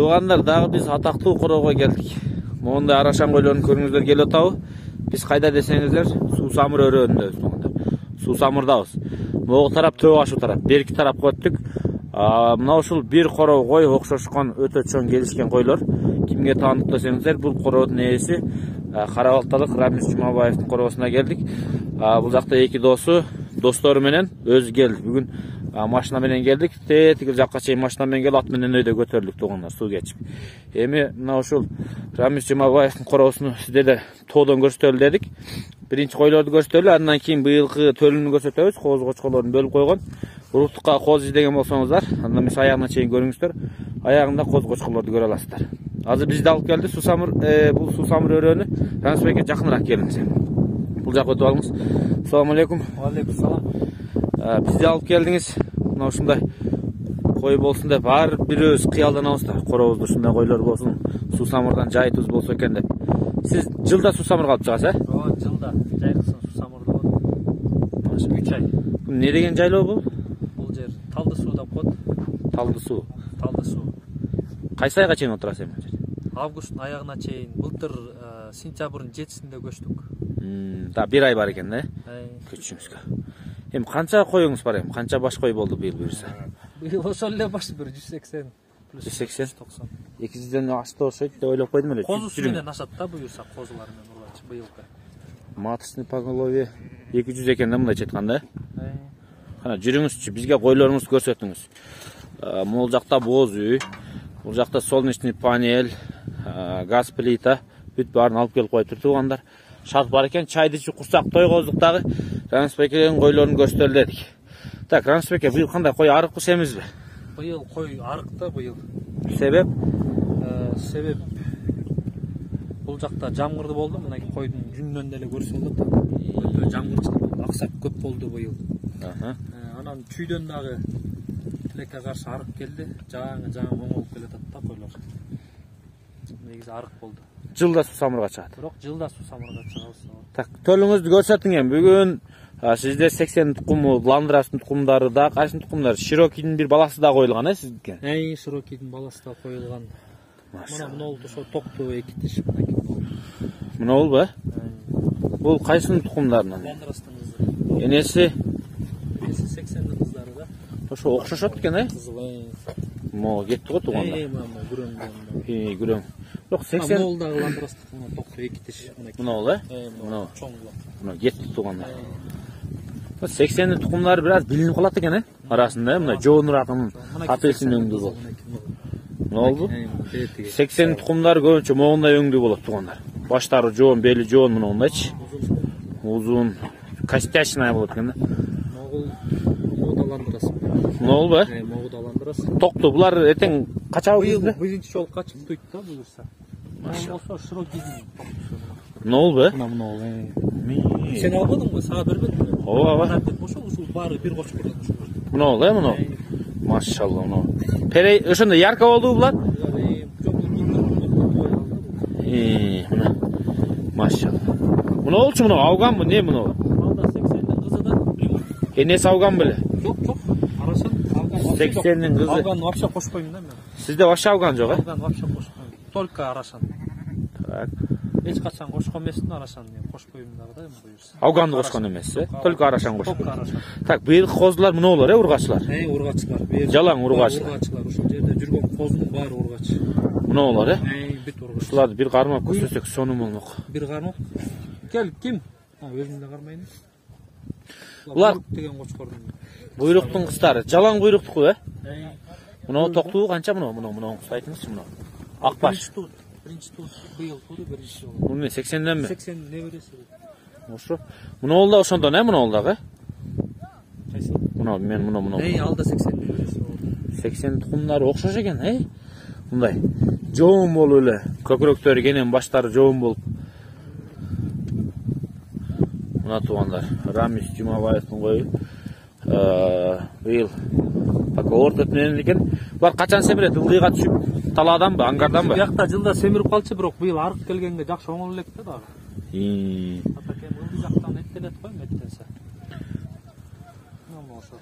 Туугандар, дагы биз атактуу корого келдик. Мондай арашан койлорун көрүңүздөр келип атабы. Биз кайда десеңиздер, Суусамыр өрөөнүндөбүз туугандар. Суусамырдабыз. Могу тарап төө ашу тарап, берки тарапка өттүк. Мына ушул бир короо кой окшошкон, өтө чоң келишкен койлор. Кимге таандык десеңиздер, бул короодун ээси Карабалталык Рамис Жумабаевдин короосуна келдик. Бул жакта эки достору менен өзү келди. Бүгүн машина менен келдик. Тигил жакка чейин машина менен келип, ат менен өйдө көтөрүлдүк туугандар, суу кечип. Эми мына ушул Рамис Жумабаевдин короосуну сиздерге тоодон көрсөтөлү дедик. Биринчи койлорду көрсөтөлү, андан кийин быйылкы төлүнү көрсөтөбүз. Кооз кочколорун бөлүп койгон. Уруктукка кооз издеген болсоңуздар, андан биз аягына чейин көрүңүздөр. Аягында кооз кочколорду көрө аласыздар. Азыр бизди алып келди бул Суусамыр өрөөнү. Рамисбекке жакыныраак келиңиз. Бул жакка өтүп алыңыз. Assalamu алейкум. Алейкум салам. Бизди алып келдиңиз. Мына ушундай кой болсун деп ар бирөөбүз кыялданабыз да. Коробузда ушундай койлор болсун, Суусамырдан жайытыбыз болсо экен деп. Сиз жылда Суусамырга алып чыгасыз, Ооба, жылда жайкысын Суусамырда болот. 3 ай. Бул не деген жайлоо бул? Бул жер Талды суу деп коет. Талды суу. Талды суу. Кайсы айга чейин отурасыз эми? Августтун аягына чейин, былтыр сентябрдын 7-синде көчтүк. Да, бир ай бар экен да? Көчүңүзгө. Эми канча коюңуз бар эми? Канча баш кой болду быйыл буюрса? Быйыл ошол эле баш бир 180 плюс 180 90. 200дөн ашты окшойт деп ойлоп койдум эле. Козусу менен ашат да буюрса, козулар менен ургачы быйылкы. Маточный поголовье 200 экен да, мындайча айтканда. Кана жүрүңүзчү, бизге койлоруңузду көрсөтүңүз. Могул жакта боз үй, бул жакта солнечный панель, газ плита, бүт баарын алып келип коюптур туугандар. Шарт бар экен, чайды ичип курсак тойгоздук дагы. Рамисбеккенин койлорун көрсөтөлү дедик. Так, Рамисбекке, быйыл кандай кой арыкпы семизби? Быйыл кой арыкты быйыл. Себеп? Себеп бул жакта жамгырды болду, мына койдун жүнүнөн деле көрсө болот. Өтө жамгырчыл болду, аксак көп болду быйыл. Анан чүйдөн дагы тилекке каршы арык келди. Жаңы оңолуп келатат да койлор. Негизи арык болду. Жылда Суусамырга чыгат. Бирок жылда Суусамырга чыгабыз. Так, төлүңүздү көрсөтүң эми. Бүгүн сизде 80 тукуму, Ландрастын тукумдары да, кайсы тукумдар? Широкийдин бир баласы да коюлган, сизге? Широкийдин баласы да коюлган. Мына мынол ошо токтуу эки тиш. Мына болбу? Бул кайсынын тукумдарынан? Ландрастын кызы. Энеси 80 кыздары да. Ошо окшошот экен, Кызыл. Могу кетти го туугандар. Күрөң. Күрөң. Бирок 80 Мынол дагы Ландрастын токтуу эки тиш. Мына болу, Мына чоң. Мына кетти туугандар. 80 тукумдары бир аз билинип калат экен, арасында. Мына жоонуракын апельсин өңдүү болот. Мына болду? 80 тукумдары көбүнчө могундай өңдүү болот туугандар. Баштары жоон, бели жоон мындай. Узун, костячная болот экен да. Могу Ландрас. Мына болбу? Могу Ландрас. Токтуу, булар этең качабы? Биринчи жолу качып туйт да буюрса. Болсо Широкийдин. Мына болбу? Мына. Сен албадыңбы? Сага бербедимби? Ооба. Ушул баары бир кочкордон. Мына болбу, мына. Машалла, мына. Перей ошондой ярко болдубу булар? Мына. Машалла. Мына болчу, мына ауганбы, не мына? Алда 80дин кызы да. Энеси ауган беле? Жок. Арасан алган. 80дин кызы. Алган вообще кошпойм да мен. Сизде вообще ауган жок, Алган вообще кошпойм. Только арасан. Так. Эч качан кошкон эмесмин, арасан мен кошпойм дагы да буюрса. Ауганды кошкон эмес, только арашан кошкон. Только арасан. Так, быйылкы козулар мына болор, ургачылар. Ургачылар. Жалаң ургачылар. Ургачылар ушул жерде жүргөн козунун баары ургач. Мына болор, Бүт ургач. Ушуларды бир кармап көрсөтсөк сонун болмок. Бир кармап. Кел, ким? Өзүм да кармайын. Булар деген кочкордун. Буйруктун кыздары, жалаң буйруктуку, Мына токтуу канча мына кыз айтыңызчы мына. Акбаш. Биринчи туут быйыл тууду, биринчи жолу. Бул эмне 80денби? 80 небереси. Ошо. Мына ол да ошондон, мына ол дагы? Кайсы? Мына мен Алда 80 небереси болду. 80 тукумдары окшош экен, Мындай жоон болуп эле, көкүрөктөрү кенен, баштары жоон болуп. Мына туугандар, Рамис Жумабаевдин кою. Быйыл пока орто менен экен. Булар качан семирет? Ылдыйга түшүп, талааданбы, ангарданбы? Биякта жылда семирип калчу, бирок быйыл арык келгенге жакшы оңол элек да дагы. Атакем ылдый жактан эттелет кой, эттенсе. Мына ошо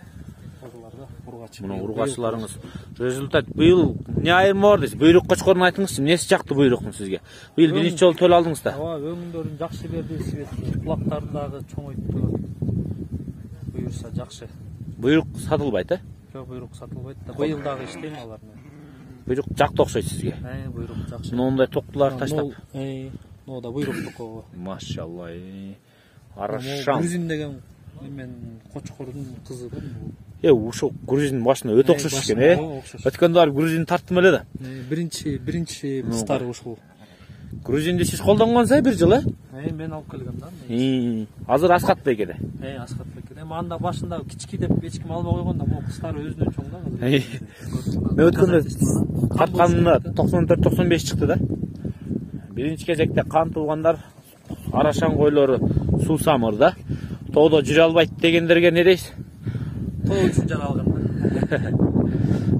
козуларда ургач. Мына ургачыларыңыз Результат быйыл не айырма бар дейсиз? Буйрук кочкорун айтыңызчы, эмнеси жакты буйруктун сизге? Быйыл биринчи жолу төл алдыңыз да. Ооба, өңүндөрүн жакшы берди, свет, кулактарын дагы чоңойтtu. Буйурса жакшы. Буйрук сатылбайт, Жок, буйрук сатылбайт да. Быйыл дагы иштейм алар. Буйрук жакты окшойт сизге. Буйрук жакшы. Моундай токтуларды таштап. Но да буйрук токобу. Машалла. Арашан. Грузин деген мен кочкордун кызы бу. Ушул грузиндин башына өтө окшош экен, Өткөндө барып грузин тарттым эле да. Биринчи кыздары ушул. Грузинди сиз колдонгонсуз бир жыл, мен алып келгем да. Азыр Аскат бекеде. Аскат бекеде. Эми анда башында кички деп эч ким албай койгон да, могу кыздары өзүнөн чоң да. Мен өткөндө тартканымда 94-95 чыкты да. Биринчи кезекте кан туугандар Арашан койлору Суусамыр да. Тоодо жүрө албайт дегендерге не дейсиз? Тоо үчүн жаралган да.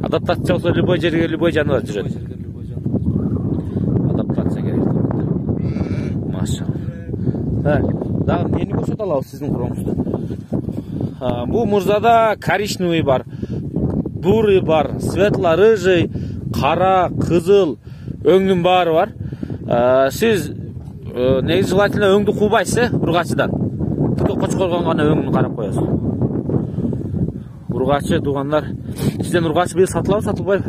Адаптация болсо любой жерге любой жаныбар жүрөт. Адаптация керек. Машалла. Дагы эмнени көрсөтө алабыз сиздин куромузда? Бу мурзада коричневый бар, бурый бар, светло-рыжий, кара, кызыл, өңдүн баары бар. Сиз негизи желательно өңдү куубайсыз, ургачыдан. Бүкө кочкоргон гана өңүн карап коесуз. Ургачы туугандар, сизден ургачы быйыл сатылабы, сатылбайбы?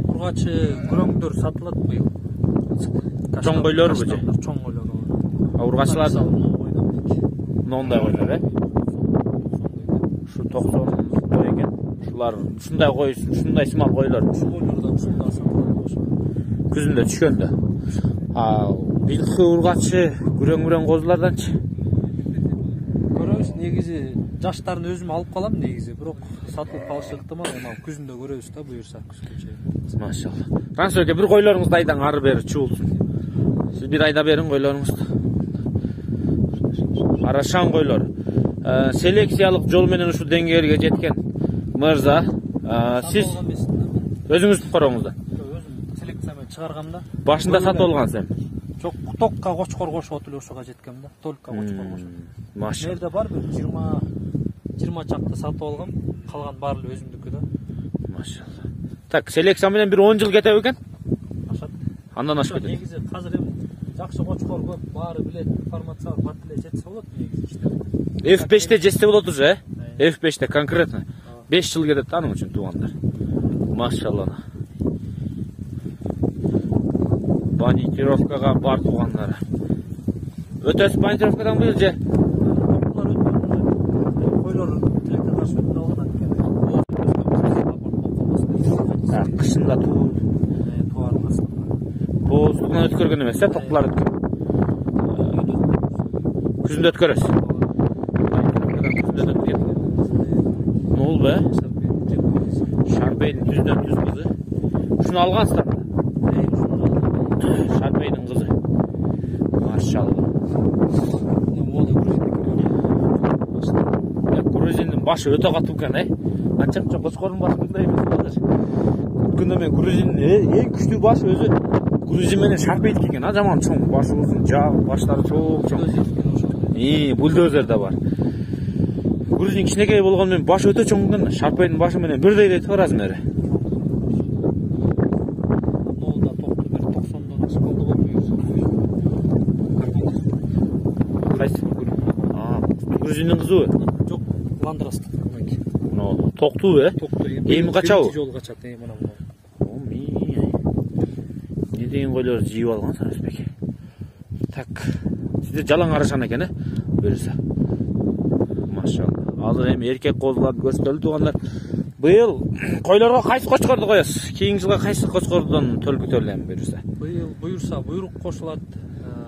Ургачы күрөңдөр сатылат быйыл. Чоң койлорбу же? Чоң койлор. Ургачылар ноондай койлор, Ушу 90 кой экен. Ушулар ушундай кой, ушундай сымал койлор. Ушу койлордон ушундай сатылат. Күзүндө түшкөндө. Быйылкы ургачы күрөң козуларданчы? Көрөбүз, негизи жаштарын өзүм алып калам негизи, бирок сатылып калышы ыктымал. Эми күзүндө көрөбүз да, буюрса күзгө чейин. Машалла. Рансо эке, бир койлоруңузду айдан ары бери чуулсун. Сиз бир айда бериң койлоруңузду. Арашан койлор. Селекциялык жол менен ушул деңгээлге жеткен мырза. Сиз өзүңүз короңузда? Өзүм селекция менен чыгаргам да. Башында сатып алгансыз эми? Жок, токка кочкор кошуп эле ошого жеткем да. Только кочкор кошуп. Машалла. Жерде бар бир 20 чакты сатып алгам, калган баары эле өзүмдүкү да. Машалла. Так, селекция менен бир 10 жыл кетеби экен? Ашат. Андан ашып кетет. Негизи азыр эми жакшы кочкор көп, баары билет, информация бар, бат эле жетсе болот негизи иштеп. F5'te жетсе болот уже, F5'te конкретно. 5 жыл кетет анын үчүн туугандар. Машалла. Банитировкага бар туугандар. Өтөсүз банитировкадан быйыл же? Койлор тилекте каршы өтүп алган экен. Кышында Туарын астында. Бооздугунан өткөргөн эмес, токтулар өткөргөн. Күзүндө өткөрөсүз. Күзүндө өткөргөн. Нолбу, Шарбейдин түздөн түз кызы. Ушуну алгансыздар. Шарбейдин кызы. Машалла. Грузиндин башы өтө катуу экен, Анча кочкордун башы мындай эмес азыр. Өткөндө мен грузиндин эң күчтүү башы өзү грузин менен Шарбейдики экен, жаман чоң, башы узун, баштары чоң. Бульдозер да бар. Грузин кичинекей болгону менен башы өтө чоң экен, Шарбейдин башы менен бирдей дейт размери. Грузиндин кызыбы? Жок, ландрастык. Токтуу, Эми качабы? Жол качат, мына. Не деген койлорду жийип алган Сарасбек. Так. Сизде жалаң Арашан экен, Буюрса. Машалла. Азыр эми эркек козуларды көрсөтөлү туугандар. Быйыл койлорго кайсы кочкорду коесуз? Кийинки жылга кайсы кочкордон төл күтөлү эми буюрса? Быйыл буюрса буйрук кошулат.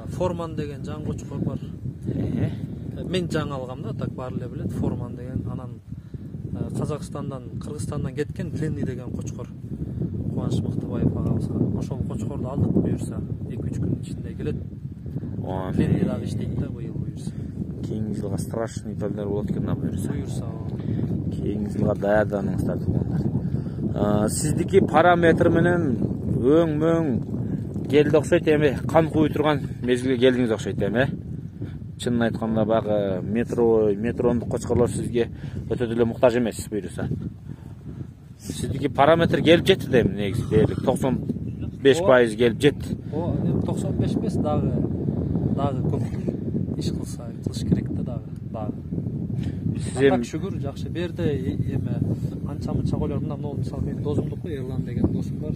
Форман деген жаңы кочкор бар. Мен жаңы алгам да, так баары эле билет. Форман деген, анан Казакстандан, Кыргызстандан кеткен Пленный деген кочкор. Кубаныч Мыктыбаев агабызга. Ошол кочкорду алдык буюрса, 2-3 күн ичинде келет. Пленный дагы иштейт да быйыл буюрса. Кийинки жылга страшный төлдөр болот экен да буюрса. Буюрса. Кийинки жылга даярданыңыздар туугандар. Сиздики параметр менен өң келди окшойт эми, кан кууй турган мезгилге келдиңиз окшойт эми. Чынын айтканда багы метрондук кочкорлор сизге өтө деле муктаж эмес буюрса. Sizdeki parametre gelip jetti de mi negisi deyerlik 95% gelip jetti. O 95 емес дагы көп иш кылса кылыш керек да дагы. Так шүгүр жакшы. Бу жерде эме анча-мынча койлор мына мисалы менин досумдук кой, Эрлан деген досум бар.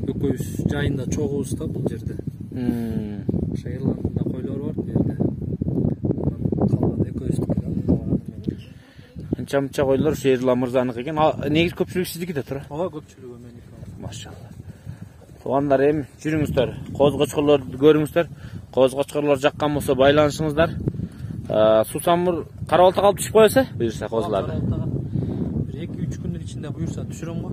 Экөөбүз жайында чогубуз да бул жерде. Ошо Эрландын да койлору бар бу жерде. Калган экөөбүздүкү да. Анча-мынча койлор ушу Эрлан мырзаныкы экен. Негизи көпчүлүгү сиздики да тура. Ага, көпчүлүгү меники. Машалла. Тугандар эми жүрүңүздөр, козгочкорлорду көрүңүздөр. Козгочкорлор жаккан болсо байланышыңыздар. Сусамыр Карабалта калып түшүп коесу, буюрса козуларды. Бир 2-3 күндүн ичинде буюрса түшүрөм го.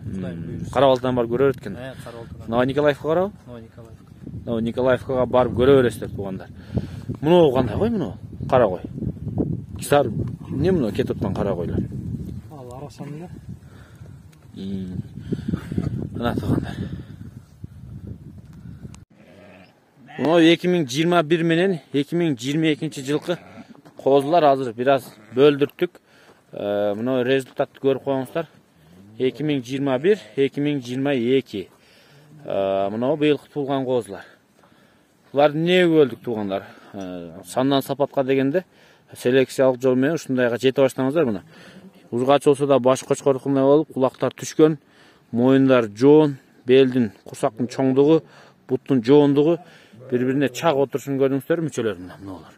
Кудайым буюрса. Карабалтадан барып көрө берет экен. Карабалтадан. Новониколаевка барабы? Новониколаевка. Новониколаевкага барып көрө бересиздер тугандар. Мунуу кандай кой мунуу? Кара кой. Кисар эмне мунуу кетип аткан кара койлор? Ал арасам эле. Мына тугандар. Мына 2021 менен 2022 жылкы козулар азыр бир аз бөлдүрттүк. Мына результатты көрүп коюңуздар. 2021, 2022. Мына быйылкы туулган козулар. Буларды эмнеге бөлдүк тугандар? Сандан сапатка дегенде селекциялык жол менен ушундайга жете баштаңыздар мына. Узгач болсо да баш кочкордукундай болуп, кулактар түшкөн, моюндар жоон, белдин, курсактын чоңдугу, буттун жоондугу бири-бирине чак отурушун көрдүңүздөрбү мүчөлөр мына булар.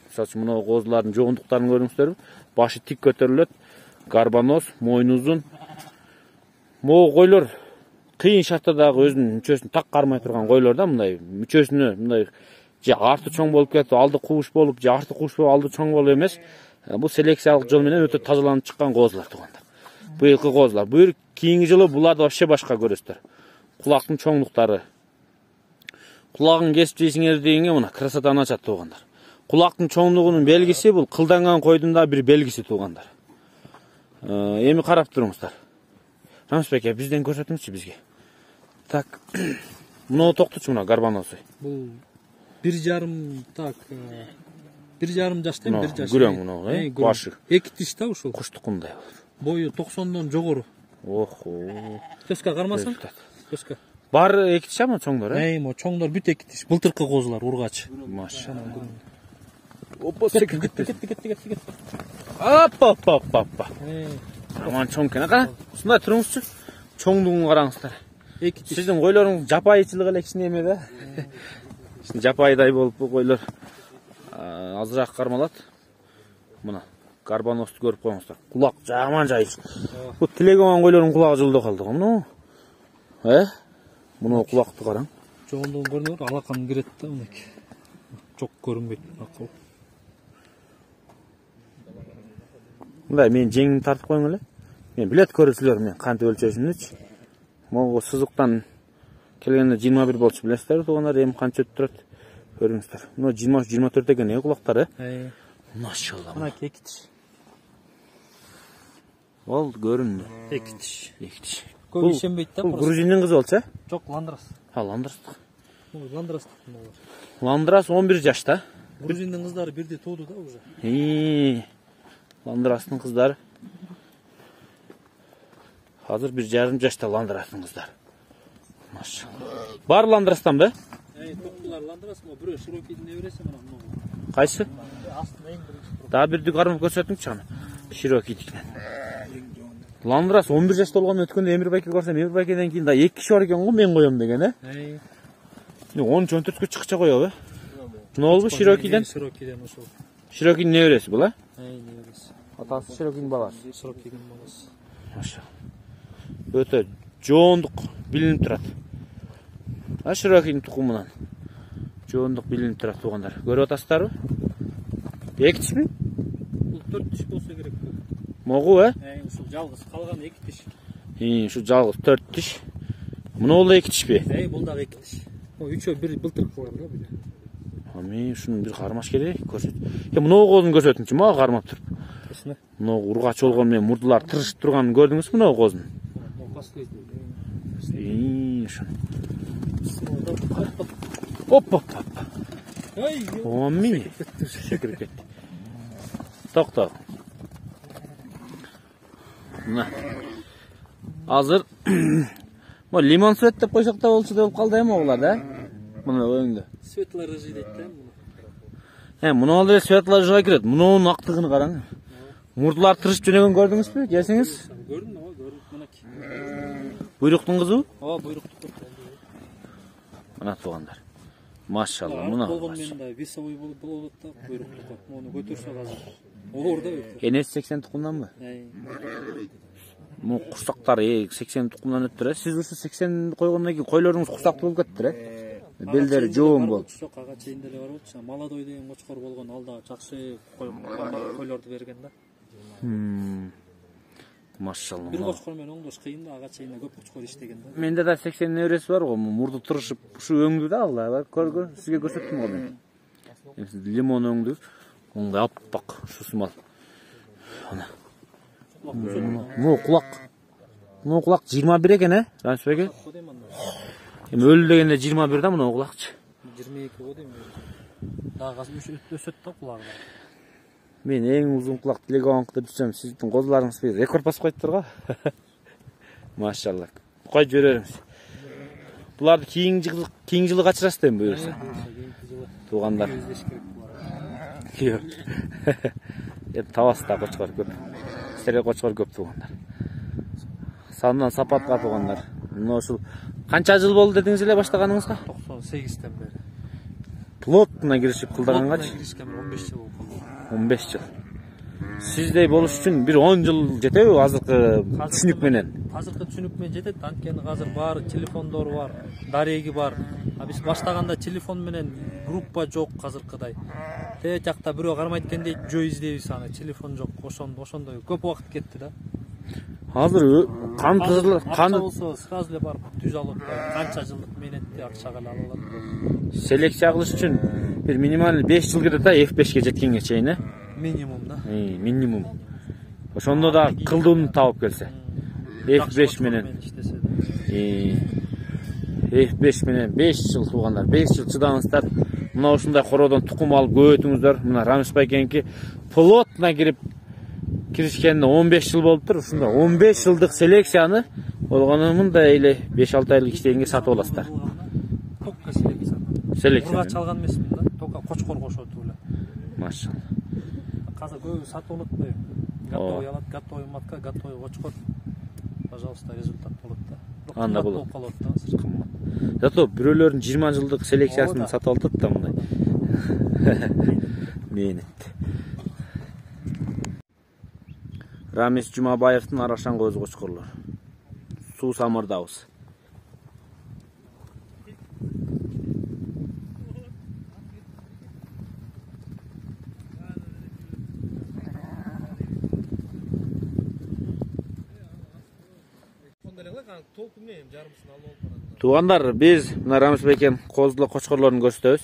Мисалы үчүн мына козулардын жоондуктарын көрдүңүздөрбү? Башы тик көтөрүлөт, гарбаноз, мойну узун. Могу койлор кыйын шарттардагы өзүнүн мүчөсүн так кармай турган койлор да, мындай мүчөсүнө мындай же арты чоң болуп кетип, алды кууш болуп, же арты кууш болуп, алды чоң болуп эмес. Бул селекциялык жол менен өтө тазаланып чыккан козулар тугандар. Быйылкы козулар. Бuyur кийинки жылы буларды вообще башка көрөсүздөр. Кулактын чоңдуктары. Кулагын кесип жейсиңер дегенге мына красотаны ачат тугандар. Кулактын чоңдугунун белгиси бул кылданган койдун да бир белгиси тугандар. Эми карап туруңуздар. Рамысбек ака, бизден көрсөтүңүзчү бизге. Так. Муну токтучу мына гарбанозу. Бул 1,5 так 1,5 жашта, 1 жаш. Көрөң муну, башы. Эки тиш да ушул. Куштукундай. Бою 90дон жогору. Охо. Төскө кармасаң? Төскө. Бар эки тиш ама чоңдор, Мо чоңдор бүт эки тиш. Былтыркы козулар ургач. Машалла. Опа, кетти. Апа. Аман чоң экен, ага. Ушундай туруңузчу. Чоңдугун караңыздар. Эки тиш. Сиздин койлоруңуз жапайычылык эле кичине эме да. Жапайдай болуп бу койлор азыраак кармалат. Мына гарбанозду көрүп коюңуздар. Кулак жаман жайыч. Бу тилегеман койлордун кулагы жылда калды го муну. Муну кулакты караң. Жоондугун көрүнөр, алакан кирет да мынакей. Жок көрүнбөйт акыл. Мындай мен жеңимди тартып коюң эле. Мен билет көрүүчүлөр мен кантип өлчөшүмдүчү. Могу сызыктан келгенде 21 болчу билесиздер тугандар, эми канча өтүп турат көрүңүздөр. Мына 23-24 экен кулактары. Машалла. Мынакей эки тиш. Ол көрүндү. Эки тиш. Көп ишенбейт да. Бул грузиндин кызы болчу, Жок, ландрас. Ландрас. Ландрас. Ландрас 11 жашта. Грузиндин кыздары бирди тууду да уже. Ландрастын кыздары. Азыр 1,5 жашта ландрастын кыздары. Машалла. Бар ландрастан бе? Токтулар ландрас, бирөө широкийдин небереси мына мына. Кайсы? Астында эң биринчи. Дагы бирди кармап көрсөтүңчү аны. Широкийдикинен. Ландрас 11 жашта болгондо өткөндө Эмир байке көрсөм, Эмир байкеден кийин да 2 киши бар экен го, мен коем деген, 13-14 чыкча коёбу? Мына болбу Широкийден? Широкийден ошол. Широкийдин небереси бул, Небереси. Атасы Широкийдин баласы. Широкийдин баласы. Машалла. Өтө жоондук билинип турат. Широкийдин тукумунан жоондук билинип турат тугандар. Көрүп атасыздарбы? Эки тишби? Бул 4 тиш болсо керек. Могу, Ушул жалгыз калган 2 тиш. Ушу жалгыз 4 тиш. Мына бул 2 тишби? Бул дагы 2 тиш. Үчөө бир былтыр кылган да бул. Мен ушуну бир кармаш керек көрсөт. Мына козун көрсөтүңчү, мага кармап туруп. Кайсыны? Мына ургач болгон менен мурдулар тырышып турганын көрдүңүзбү мына козун? Опа. Омми. Секирип кетти. Токто. Мына. Азыр Мо лимон свет деп койсок да болчу деп калды эми оглар да. Мына өңдө. Светлый рыжий дейт да. Муну алып светлый рыжыга кирет. Мунун актыгын караң. Мурдулар тырышып жөнөгөн көрдүңүзбү? Жесеңиз? Көрдүм, көрдүм. Мынакей. Буйруктун кызы? Буйруктук. Мына туугандар. Машалла, мына. Болгон мен да весовой болот да, буйруктук. Муну көтөрсө азыр. Оор да өтө. Энеси 80 тукумданбы? Му курсактар 80 тукумдан өттүр. Сиз ушу 80 койгондон кийин койлоруңуз курсактуу болуп кеттир. Белдери жоон болуп. Жок, ага чейин деле бар болчу. Молодой деген кочкор болгон, алда жакшы койлорду берген да. Машалла. Бир кочкор менен оңдош кыйын да, ага чейин көп кочкор иштеген да. Менде да 80 небереси бар го, мурду турушуп, ушу өңдү да алла. Көргө, сизге көрсөттүм го мен. Лимон өңдү. Ондай аппак, ушусу мал. Ана. Му кулак 21 экен, Рамисбек? Эми өлү дегенде 21 да мына кулакчы. 22 го дейм. Дагы өсөт да кулагы. Мен эң узун кулак телегонг деп жүрсөм, сиздин козуларыңыз бир рекорд басып коюптур го. Машалла. Койуп жибериңиз. Буларды кийинки жылы качырасыз дейм буюрса. Туугандар. Табасы да кочкор көп. Сире кочкор көп туугандар. Сандан сапатка туугандар. Мына ушул канча жыл болду дедиңиз эле баштаганыңызга? 98-тен бери. Плотно киришип кылдыргангач? 15 жыл болду. 15 жыл. Сиздей болуш үчүн бир 10 жыл жетеби азыркы түшүнүк менен? Азыркы түшүнүк менен жетет. Анткени азыр баары телефондор бар, дареги бар. Биз баштаганда телефон менен группа жок азыркыдай. Тээ жакта бирөө кармайт экен дейт, жөө издейбиз аны. Телефон жок, ошондой көп убакыт кетти да. Азыр кан болсо сразу эле барып түз алып, канча жылдык менетти акчага алып алат. Селекция кылыш үчүн бир минималь 5 жыл кетет да, F5ге жеткенге чейин, Минимум да. Минимум. Ошондо да кылдууну табып келсе. F5 менен. F5 менен 5 жыл туугандар, 5 жыл чыдаңыздар. Мына ушундай короодон тукум алып көбөйтүңүздөр. Мына Рамисбек экенки плотно киришкенине 15 жыл болуптур. Ушунда 15 жылдык селекцияны болгону мындай эле 5-6 айлык иштегенге сатып аласыздар. Токка селекция. Селекция. Чалган эмесмин да. Токка кочкор кошотуп эле. Машалла. Казыр көбү сатып алат. Готовый алат, готовый матка, готовый кочкор. Пожалуйста, результат болот да. Анда болот. Кыммат. Зато бирөөлөрдүн 20 жылдык селекциясын сатып алдыт да мындай. Менет. Рамис Жумабаевдин Арашан көзү кочкорлор. Суу самырдабыз. Туугандар, биз мына Рамисбек козулу кочкорлорун көрсөтөбүз.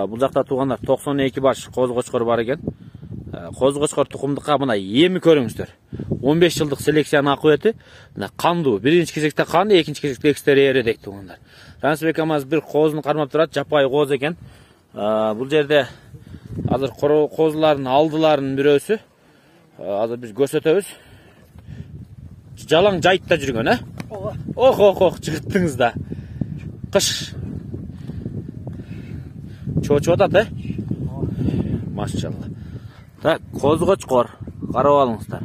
Бул жакта туугандар 92 баш коз кочкор бар экен. Коз кочкор тукумдукка мына эми көрүңүздөр. 15 жылдык селекциянын акыбети мына кандуу. Биринчи кезекте канды, экинчи кезекте экстерьери дейт туугандар. Рамисбек амаз бир козун кармап турат, жапайы коз экен. Бул жерде азыр козулардын алдыларынын бирөөсү. Азыр биз көрсөтөбүз. Жалаң жайтта жүргөн, Ох, жыгыттыңыз да. Кыш. Чочуп атат, Машалла. Так, коз кочкор. Карап алыңыздар.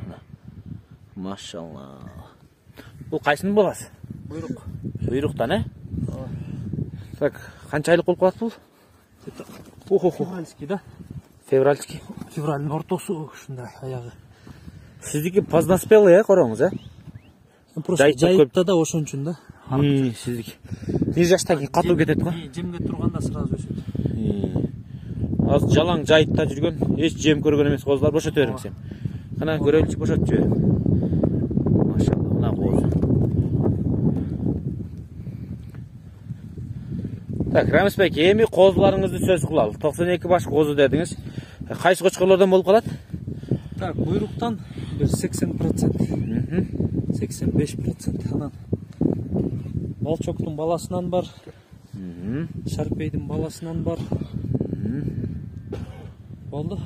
Машалла. Бул кайсынын баласы? Буйруктан, Так, канча айлык болуп калат бул? Февральский да. Февральский. Февралдын ортосу ушундай аягы. Сиздики поздноспелый, корооңуз, Просто жайытта да ошон үчүн да. Сиздики. Бир жаштан кийин катуу кетет го. Жемге турганда сразу өсөт. Азыр жалаң жайытта жүргөн, эч жем көргөн эмес козулар бошото бериңиз сен. Кана көрөлүчү бошотуп жибер. Машалла, мына коз. Так, Рамисбек, эми козуларыңызды сөз кылалы. 92 баш козу дедиңиз. Кайсы кочкорлордон болуп калат? Так, буйруктан бир 80%. 85%. Анан Балчоктун баласынан бар. Шарпейдин баласынан бар. Болду.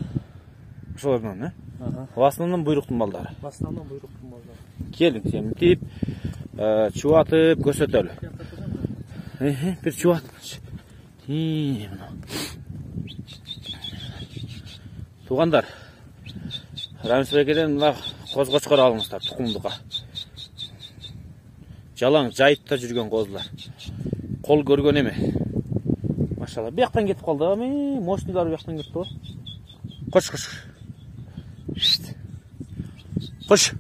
Ошолордон, В основном буйруктун балдары. В основном буйруктун балдары. Келиң, сен мынтип чубатып көрсөтөлү. Бир чубатыңызчы. Туугандар, Рамисбекеден мына козгочкор алыңыздар, тукумдука. Жалаң жайытта жүргөн козулар. Кол көргөн эме. Машалла, бияктан кетип калды. Мощныйлар бияктан кетти го. Кош. Кош.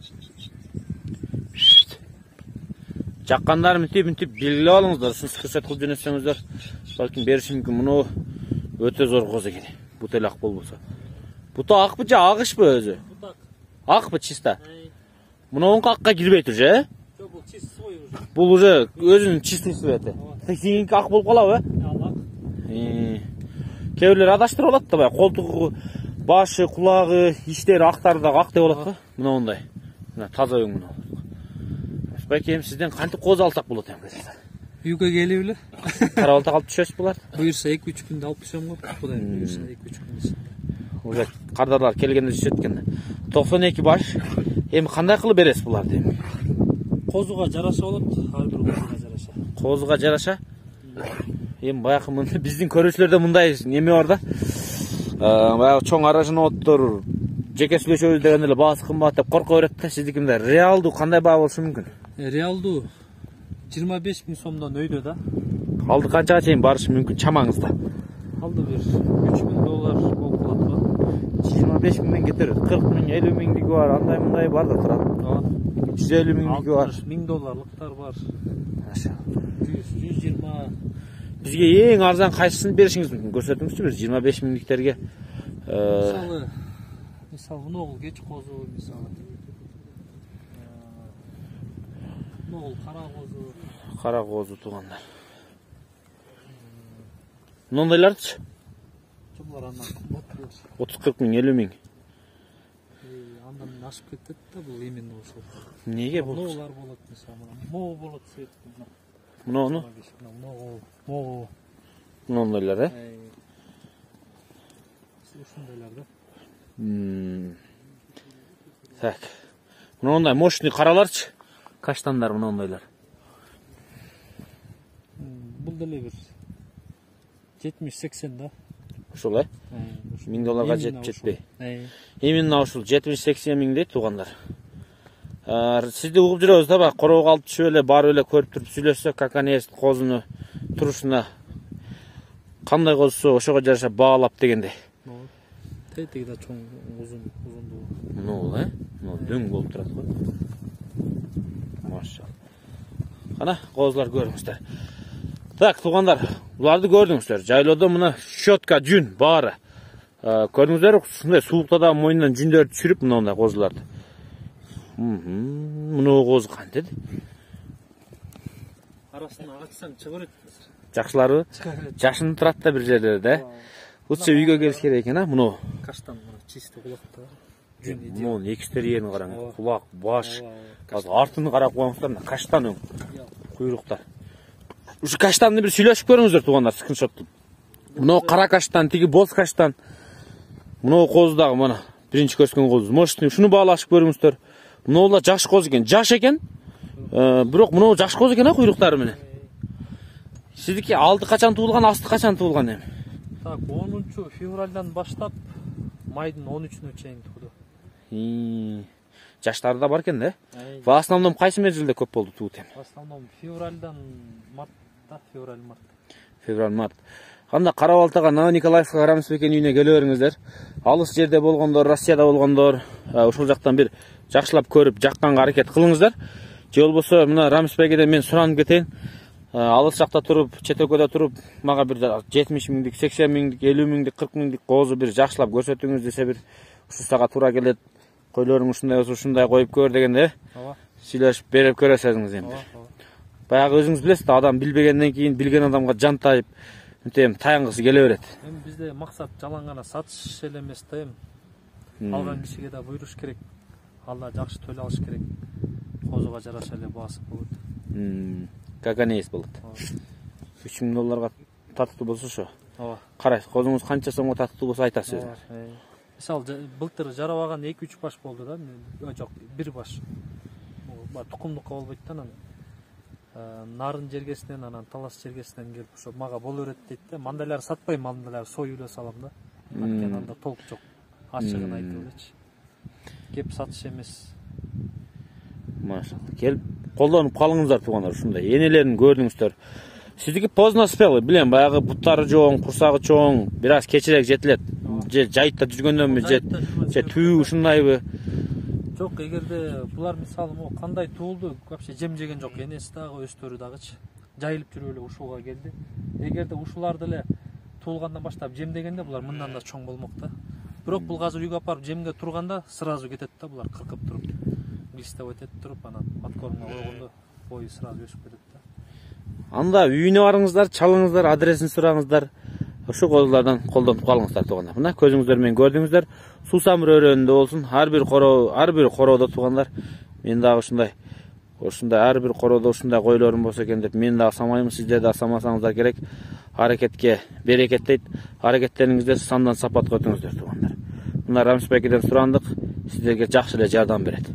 Жаккандар мынтип белгилеп алыңыздар. Ушуну скриншот кылып жөнөтсөңүздөр, балким бериши мүмкүн. Муну өтө зор коз экен. Бутел ак болбосо. Буту акпы же агышпы өзү? Бутак. Акпы чисто? Мунун акка кирбей тур же? Жок, бул чист свой уже. Бул уже өзүнүн чистый свети. Сеники ак болуп калабы? Ак. Кээ бирлер адаштырып алат да, бай колтугу, башы, кулагы, иштери актары да ак деп алат го. Мына ондай. Мына таза өң мына. Байкем сизден кантип коз алсак болот эми? Үйгө келип эле. Карабалта калып түшөсүз булар. Буюрса 2-3 күндө алып түшөм го. Кудай буюрса 2-3 күндө. Уже кардарлар келгенде түшөт экен. 92 баш. Эми кандай кылып бересиз буларды эми? Козуга жараша болот, ар бир козуга жараша. Козуга жараша? Эми баягы биздин көрүүчүлөрдө мындай неме бар да. Баягы чоң арашыноттор, жеке сүйлөшөбүз дегенде эле баасы кымбат деп корко берет да. Сиздики мындай реалдуу кандай баа болушу мүмкүн? Реалдуу 25 000 сомдон өйдө да. Алды канчага чейин барышы мүмкүн чамаңызда? Алды бир $3000 болуп калат го. 25 000 кетер. 40 000, 50 000 бар, андай бар да турат. 150 000 бар. $1000 бар. Маша. 120. Бизге эң арзан кайсысын беришиңиз мүмкүн? Көрсөтүңүзчү бир 25 000-диктерге. Мисалы, мыногул кеч козу, мисалы. Мыногул кара козу. Кара козу туугандар. Мындайларчы? Жоллар андан 30-40 000, 50 000. Андан ашып кетет да бул именно ошол. Неге бул? Мыналар болот мисалы. Могу болот свет. Муну? Могу. Мындайлар, Ушундайлар да. Так. Мындай мощный караларчы? Каштандар мындайлар. Бул деле бир 70-80 да. Ушул $1000 жетпей. Именно ушул 70-80 000 дейт туугандар. Сизди угуп жүрөбүз да, бак короого алып түшүп эле, барып эле көрүп туруп сүйлөшсөк, какан эс козуну турушуна кандай козусу ошого жараша баалап дегендей. Тетиги да чоң, узундуу. Мынул, Мына дөң болуп турат го. Машалла. Кана козулар көрүңүздөр. Так, туугандар, буларды көрдүңүздөр. Жайлоодо мына щетка жүн баары. Көрдүңүздөр, ушундай суулукта да мойнунан жүндөрдү түшүрүп мындай козуларды. Мына козу кантет? Арасына ачсаң чыгып кетет. Жакшыларбы? Жашын турат да бир жерлерде, да? Лучше үйгө келиш керек экен, мына. Каштан мына чисто кулакта. Жүн иди. Мон экстерьерин караң, кулак, баш. Азыр артын карап коюңуздар, мына каштан өң. Куйруктар. Ушу каштанды бир сүйлөшүп көрүңүздөр туугандар, скриншотту. Мына кара каштан, тиги боз каштан. Мына козу дагы мына биринчи көрсөткөн козу. Мощный, ушуну баалашып көрүңүздөр. Мына да жаш козу экен, жаш экен. Бирок мына жаш козу экен, куйруктары менен. Сиздики алды качан туулган, асты качан туулган эми? Так, 10 февралдан баштап майдын 13-үнө чейин тууду. Жаштары да бар экен да? В основном кайсы мезгилде көп болду туут эми? В основном февралдан мартта, февраль-март. Февраль-март. Кандай Карабалтага, Нана Николаевка, Рамисбекенин үйүнө келе бериңиздер. Алыс жерде болгондор, Россияда болгондор, ошол жактан бир жакшылап көрүп, жакканга аракет кылыңыздар. Же болбосо мына Рамисбекеден мен суранып кетейин. Алыс жакта туруп, чет өлкөдө туруп, мага бир 70 000, 80 000, 50 000, 40 000 козу бир жакшылап көрсөтүңүз десе бир ушу сага туура келет. Койлоруң ушундай болсо ушундай коюп көр дегенде, сүйлөшүп берип көрөсүңүз эми. Баягы өзүңүз билесиз да, адам билбегенден кийин билген адамга жан тайып, мынтем таянгысы келе берет. Эми бизде максат жалаң гана сатыш эле эмес да эми. Алган кишиге да буйруш керек. Алла жакшы төлөй алыш керек. Козуга жараша эле баасы болот. Как анес болот. $3000 татыктуу болсо ошо. Ооба. Карайсыз, козуңуз канча сомго татыктуу болсо айтасыз. Мисалы былтыр жарабаган 2-3 баш болду да. Жок, 1 баш. Тукумдукка болбойт да, анан нарын жергесинен, анан талас жергесинен келип ошо мага боло берет дейт да. Мандайлар сатпайм, мандайлар союп эле салам да. Анткени анда толк жок. Ачыгын айтып элечи. Кеп сатыш эмес. Машалла. Келип колдонуп калыңыздар туугандар, ушундай энелерин көрдүңүздөр. Сиздики поздно спел, билем, баягы буттары жоң, курсагы чоң, бир аз кечирээк жетилет. Же жайытта жүргөндөнбү, же түү ушундайбы? Жок, эгерде булар мисалы могу кандай туулду, вообще жем жеген жок, энеси дагы, өстөрү дагычы. Жайылып жүрүп эле ушууга келди. Эгерде ушулар деле туулгандан баштап жем дегенде булар мындан да чоң болмок да. Бирок бул азыр үйгө апарып жемге турганда сразу кетет да, булар кыркып туруп. Глистеп этет туруп, анан подкормга койгондо бою сразу өсүп кетет да. Анда үйүнө барыңыздар, чалыңыздар, адресин сураңыздар. Ошо колдордон колдонуп калыңыздар туугандар. Мына көзүңүздөр менен көрдүңүздөр. Суусамыр өрөөнүндө болсун, ар бир короодо туугандар. Мен дагы ушундай ар бир короодо ушундай койлорум болсо экен деп мен дагы самайм, сиздер дагы самасаңыздар керек. Аракетке берекет дейт. Аракеттериңизде сандан сапат өтүңүздөр туугандар. Мына Рамис байкеден сурандык, сиздерге жакшы эле жардам берет.